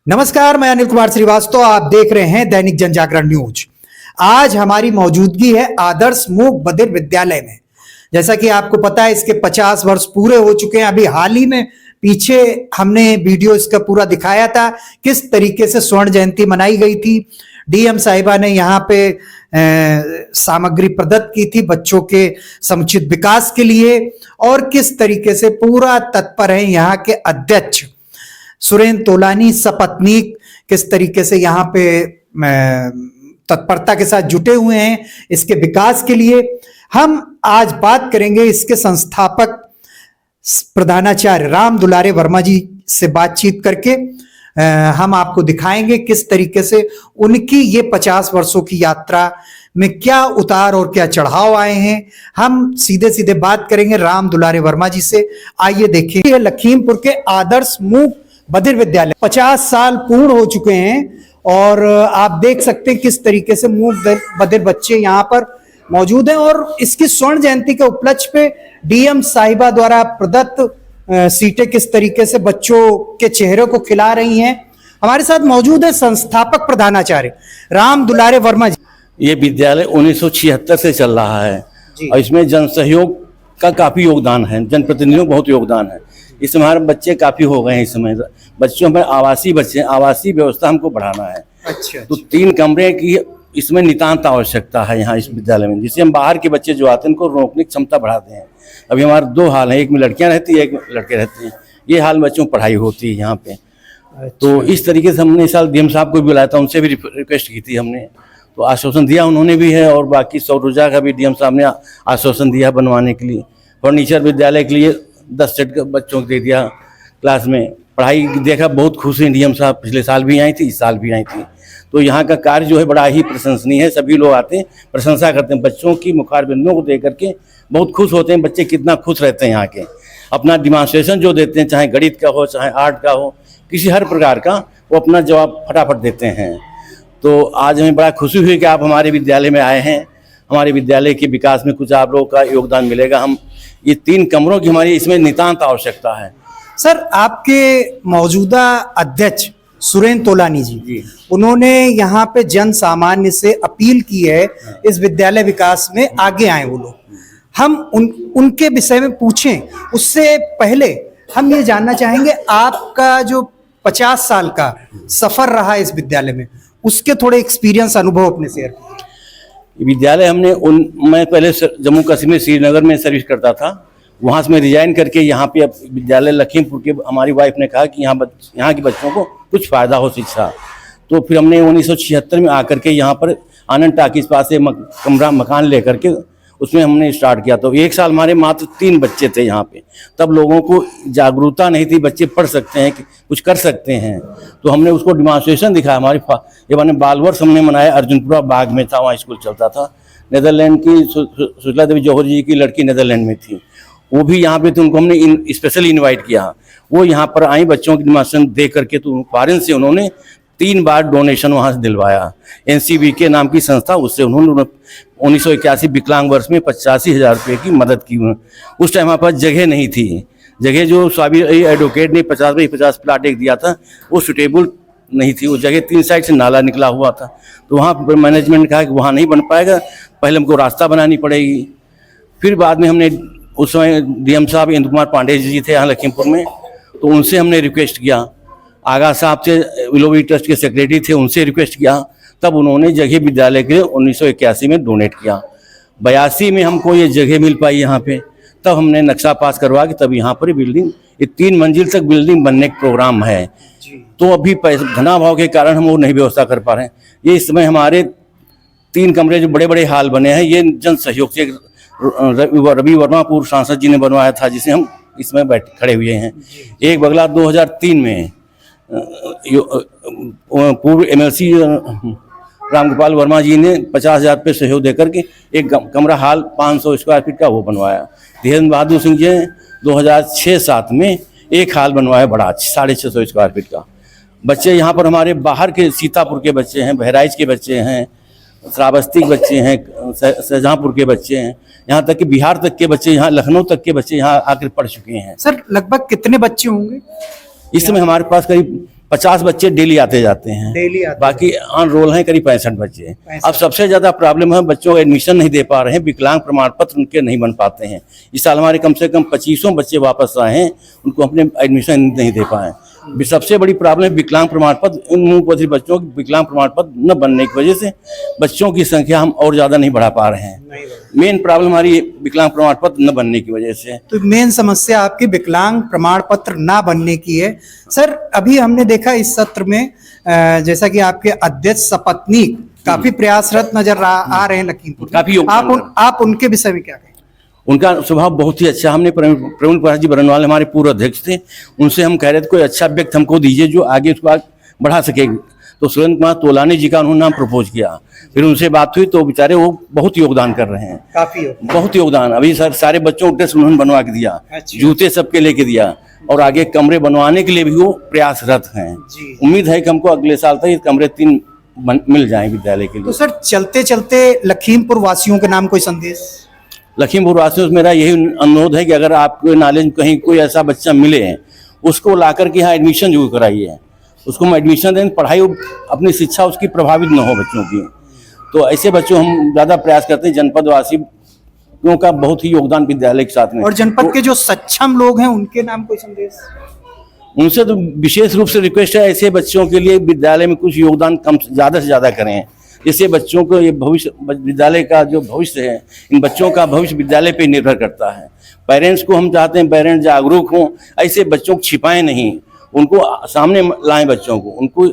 नमस्कार, मैं अनिल कुमार श्रीवास्तव। आप देख रहे हैं दैनिक जनजागरण न्यूज। आज हमारी मौजूदगी है आदर्श मूक बधिर विद्यालय में। जैसा कि आपको पता है, इसके 50 वर्ष पूरे हो चुके हैं। अभी हाल ही में पीछे हमने वीडियो इसका पूरा दिखाया था, किस तरीके से स्वर्ण जयंती मनाई गई थी। डीएम साहिबा ने यहाँ पे सामग्री प्रदत्त की थी बच्चों के समुचित विकास के लिए, और किस तरीके से पूरा तत्पर है यहाँ के अध्यक्ष सुरेंद्र तोलानी सपत्नीक, किस तरीके से यहाँ पे तत्परता के साथ जुटे हुए हैं इसके विकास के लिए। हम आज बात करेंगे इसके संस्थापक प्रधानाचार्य राम दुलारे वर्मा जी से बातचीत करके। हम आपको दिखाएंगे किस तरीके से उनकी ये 50 वर्षों की यात्रा में क्या उतार और क्या चढ़ाव आए हैं। हम सीधे सीधे बात करेंगे राम दुलारे वर्मा जी से। आइए देखिए, ये लखीमपुर के आदर्श मूक बधिर विद्यालय 50 साल पूर्ण हो चुके हैं, और आप देख सकते हैं किस तरीके से मूक बधिर बच्चे यहाँ पर मौजूद हैं। और इसकी स्वर्ण जयंती के उपलक्ष्य पे डीएम साहिबा द्वारा प्रदत्त सीटें किस तरीके से बच्चों के चेहरे को खिला रही हैं। हमारे साथ मौजूद है संस्थापक प्रधानाचार्य राम दुलारे वर्मा जी। ये विद्यालय 1976 से चल रहा है और इसमें जन सहयोग का काफी योगदान है, जनप्रतिनिधियों बहुत योगदान है। इसमें हमारे बच्चे काफी हो गए हैं। इस समय बच्चों में आवासीय बच्चे, आवासीय व्यवस्था हमको बढ़ाना है। अच्छा, तो 3 कमरे की इसमें नितांत आवश्यकता है यहाँ इस विद्यालय में, जिससे हम बाहर के बच्चे जो आते हैं उनको रोकने की क्षमता बढ़ाते हैं। अभी हमारे 2 हाल हैं, एक में लड़कियां रहती है, एक में लड़के रहते हैं। ये हाल बच्चों पढ़ाई होती है यहाँ पे। अच्छा। तो इस तरीके से हमने इस साल डीएम साहब को भी बुलाया था, उनसे भी रिक्वेस्ट की थी हमने, तो आश्वासन दिया उन्होंने भी है। और बाकी सौरुजा का भी डीएम साहब ने आश्वासन दिया बनवाने के लिए। फर्नीचर विद्यालय के लिए 10 सेट बच्चों को दे दिया। क्लास में पढ़ाई देखा, बहुत खुश हैं डीएम साहब। पिछले साल भी आई थी, इस साल भी आई थी। तो यहाँ का कार्य जो है बड़ा ही प्रशंसनीय है। सभी लोग आते हैं, प्रशंसा करते हैं बच्चों की, मुखारबिंदों को देख करके बहुत खुश होते हैं। बच्चे कितना खुश रहते हैं यहाँ के। अपना डिमॉन्स्ट्रेशन जो देते हैं, चाहे गणित का हो, चाहे आर्ट का हो, किसी हर प्रकार का, वो अपना जवाब फटाफट देते हैं। तो आज हमें बड़ा खुशी हुई कि आप हमारे विद्यालय में आए हैं। हमारे विद्यालय के विकास में कुछ आप लोगों का योगदान मिलेगा। हम ये 3 कमरों की हमारी इसमें नितांत आवश्यकता है। सर, आपके मौजूदा अध्यक्ष सुरेंद्र तोलानी जी, उन्होंने यहाँ पे जन सामान्य से अपील की है इस विद्यालय विकास में आगे आए वो लोग। हम उनके विषय में पूछें, उससे पहले हम ये जानना चाहेंगे आपका जो 50 साल का सफर रहा इस विद्यालय में, उसके थोड़े एक्सपीरियंस, अनुभव अपने शेयर करें। विद्यालय मैं पहले जम्मू कश्मीर श्रीनगर में सर्विस करता था। वहाँ से मैं रिजाइन करके यहाँ पे अब विद्यालय लखीमपुर के, हमारी वाइफ ने कहा कि यहाँ के बच्चों को कुछ फ़ायदा हो शिक्षा। तो फिर हमने 1976 में आकर के यहाँ पर आनंद टाकीज पास से मकान लेकर के उसमें हमने स्टार्ट किया। तो 1 साल हमारे मात्र 3 बच्चे थे यहाँ पे। तब लोगों को जागरूकता नहीं थी, बच्चे पढ़ सकते हैं, कुछ कर सकते हैं। तो हमने उसको डिमॉन्स्ट्रेशन दिखाया। ये मैंने बाल वर्ष हमने मनाया, अर्जुनपुरा बाग में था, वहाँ स्कूल चलता था। नेदरलैंड की सुशीला देवी जौहर जी की लड़की नेदरलैंड में थी, वो भी यहाँ पे थी। उनको हमने स्पेशली इनवाइट किया। वो यहाँ पर आई, बच्चों की डिमॉन्स्ट्रेशन दे करके, तो फॉरेन से उन्होंने 3 बार डोनेशन वहाँ से दिलवाया। NCB के नाम की संस्था, उससे उन्होंने 1981 विकलांग वर्ष में 85,000 रुपये की मदद की। उस टाइम हमारे पास जगह नहीं थी। जगह जो स्वामी एडवोकेट ने 50x50 प्लाट एक दिया था, वो सुटेबल नहीं थी। वो जगह 3 साइड से नाला निकला हुआ था। तो वहाँ पर मैनेजमेंट ने कहा कि वहाँ नहीं बन पाएगा, पहले हमको रास्ता बनानी पड़ेगी। फिर बाद में हमने, उस समय डीएम साहब इंदु कुमार पांडे जी थे यहाँ लखीमपुर में, तो उनसे हमने रिक्वेस्ट किया। आगा साहब से विलोवी ट्रस्ट के सेक्रेटरी थे, उनसे रिक्वेस्ट किया। तब उन्होंने जगह विद्यालय के 1981 में डोनेट किया। 82 में हमको ये जगह मिल पाई यहाँ पे। तब हमने नक्शा पास करवा के तब यहाँ पर बिल्डिंग, ये 3 मंजिल तक बिल्डिंग बनने का प्रोग्राम है। तो अभी धनाभाव के कारण हम वो नहीं व्यवस्था कर पा रहे हैं। ये इस समय हमारे 3 कमरे जो बड़े बड़े हाल बने हैं, ये जन सहयोग से रवि वर्मा पूर्व सांसद जी ने बनवाया था, जिसे हम इसमें खड़े हुए हैं। एक बगला 2003 में पूर्व MLC रामगोपाल वर्मा जी ने 50,000 रुपये सहयोग देकर के एक कमरा हाल 500 स्क्वायर फीट का वो बनवाया। धीरेन्द्र बहादुर सिंह जी ने 2006-07 में एक हाल बनवाया बड़ा 650 स्क्वायर फीट का। बच्चे यहाँ पर हमारे बाहर के सीतापुर के बच्चे हैं, बहराइच के बच्चे हैं, श्रावस्ती के बच्चे हैं, शाहजहाँपुर के बच्चे हैं, यहाँ तक कि बिहार तक के बच्चे, यहाँ लखनऊ तक के बच्चे यहाँ आकर पढ़ चुके हैं। सर, लगभग कितने बच्चे होंगे इस समय? हमारे पास करीब 50 बच्चे डेली आते जाते हैं, डेली आते बाकी ऑन रोल हैं करीब 65 बच्चे। 65। अब सबसे ज्यादा प्रॉब्लम है बच्चों को एडमिशन नहीं दे पा रहे हैं, विकलांग प्रमाण पत्र उनके नहीं बन पाते हैं। इस साल हमारे कम से कम 25 बच्चे वापस आए हैं, उनको अपने एडमिशन नहीं दे पाए। सबसे बड़ी प्रॉब्लम है विकलांग प्रमाण पत्र, उन मूक बधिर बच्चों के विकलांग प्रमाण पत्र न बनने की वजह से बच्चों की संख्या हम और ज्यादा नहीं बढ़ा पा रहे हैं। मेन प्रॉब्लम हमारी विकलांग प्रमाण पत्र न बनने की वजह से। तो मेन समस्या आपकी विकलांग प्रमाण पत्र ना बनने की है। सर, अभी हमने देखा इस सत्र में जैसा कि आपके अध्यक्ष सपत्नीक काफी प्रयासरत नजर आ रहे हैं लखीमपुर। काफी आप उनके विषय में क्या कहें? उनका स्वभाव बहुत ही अच्छा। हमने प्रवीण प्रसाद जी बरनवाल हमारे पूर्व अध्यक्ष थे, उनसे हम कह रहे थे कोई अच्छा व्यक्ति हमको दीजिए जो आगे उसको आगे बढ़ा सकेगी। तो सुरेंद्र कुमार तोलानी जी का उन्होंने नाम प्रपोज किया, फिर उनसे बात हुई तो बेचारे वो बहुत योगदान कर रहे हैं, काफी बहुत योगदान। अभी सर सारे बच्चों को ड्रेस उन्होंने बनवा के दिया, अच्छा। जूते सबके लेके दिया, और आगे कमरे बनवाने के लिए भी वो प्रयासरत हैं। उम्मीद है कि हमको अगले साल तक ये कमरे 3 मिल जाएं विद्यालय के लिए। तो सर, चलते चलते लखीमपुर वासियों के नाम कोई संदेश? लखीमपुर वासियों से मेरा यही अनुरोध है कि अगर आपको नॉलेज कहीं कोई ऐसा बच्चा मिले उसको ला करके यहाँ एडमिशन जरूर कराइए, उसको हम एडमिशन दें, पढ़ाई अपनी शिक्षा उसकी प्रभावित न हो बच्चों की। तो ऐसे बच्चों हम ज़्यादा प्रयास करते हैं। जनपद वासियों का बहुत ही योगदान विद्यालय के साथ में, और जनपद के जो सक्षम लोग हैं उनके नाम कोई संदेश? उनसे तो विशेष रूप से रिक्वेस्ट है ऐसे बच्चों के लिए विद्यालय में कुछ योगदान कम ज़्यादा से ज़्यादा करें, जिससे बच्चों को ये भविष्य, विद्यालय का जो भविष्य है, इन बच्चों का भविष्य विद्यालय पे निर्भर करता है। पेरेंट्स को हम चाहते हैं पेरेंट्स जागरूक हों, ऐसे बच्चों को छिपाएं नहीं, उनको सामने लाएं, बच्चों को उनको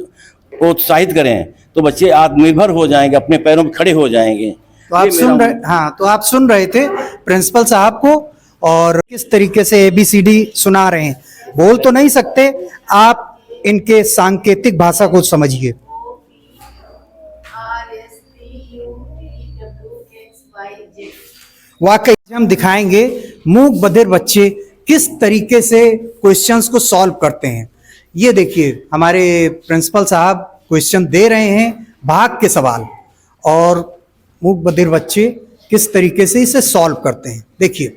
प्रोत्साहित करें, तो बच्चे आत्मनिर्भर हो जाएंगे, अपने पैरों पर खड़े हो जाएंगे। तो आप सुन रहे, हाँ, तो आप सुन रहे थे प्रिंसिपल साहब को, और किस तरीके से ABCD सुना रहे हैं। बोल तो नहीं सकते, आप इनके सांकेतिक भाषा को समझिए। वाकई हम दिखाएंगे मूक बधिर बच्चे किस तरीके से क्वेश्चंस को सॉल्व करते हैं। ये देखिए, हमारे प्रिंसिपल साहब क्वेश्चन दे रहे हैं, भाग के सवाल, और मूक बधिर बच्चे किस तरीके से इसे सॉल्व करते हैं। देखिए,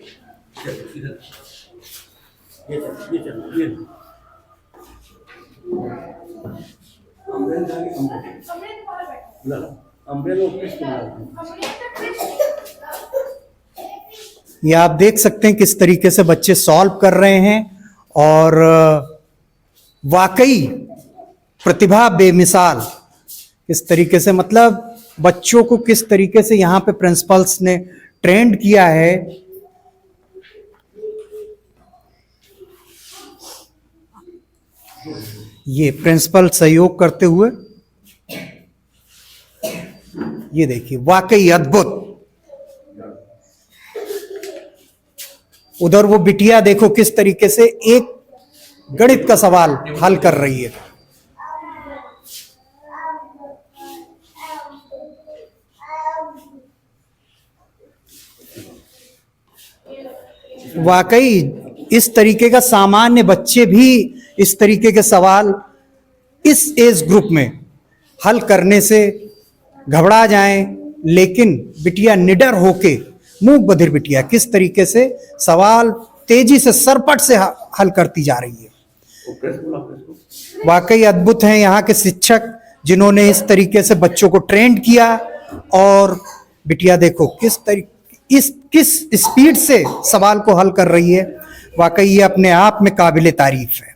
ये आप देख सकते हैं किस तरीके से बच्चे सॉल्व कर रहे हैं, और वाकई प्रतिभा बेमिसाल। किस तरीके से, मतलब बच्चों को किस तरीके से यहाँ पे प्रिंसिपल्स ने ट्रेंड किया है। ये प्रिंसिपल सहयोग करते हुए, ये देखिए, वाकई अद्भुत। उधर वो बिटिया देखो किस तरीके से एक गणित का सवाल हल कर रही है। वाकई इस तरीके का सामान्य बच्चे भी इस तरीके के सवाल इस एज ग्रुप में हल करने से घबरा जाएं, लेकिन बिटिया निडर होके, मूक बधिर बिटिया किस तरीके से सवाल तेजी से सरपट से हल करती जा रही है। वाकई अद्भुत हैं यहाँ के शिक्षक, जिन्होंने इस तरीके से बच्चों को ट्रेंड किया, और बिटिया देखो किस स्पीड से सवाल को हल कर रही है। वाकई ये अपने आप में काबिले तारीफ है।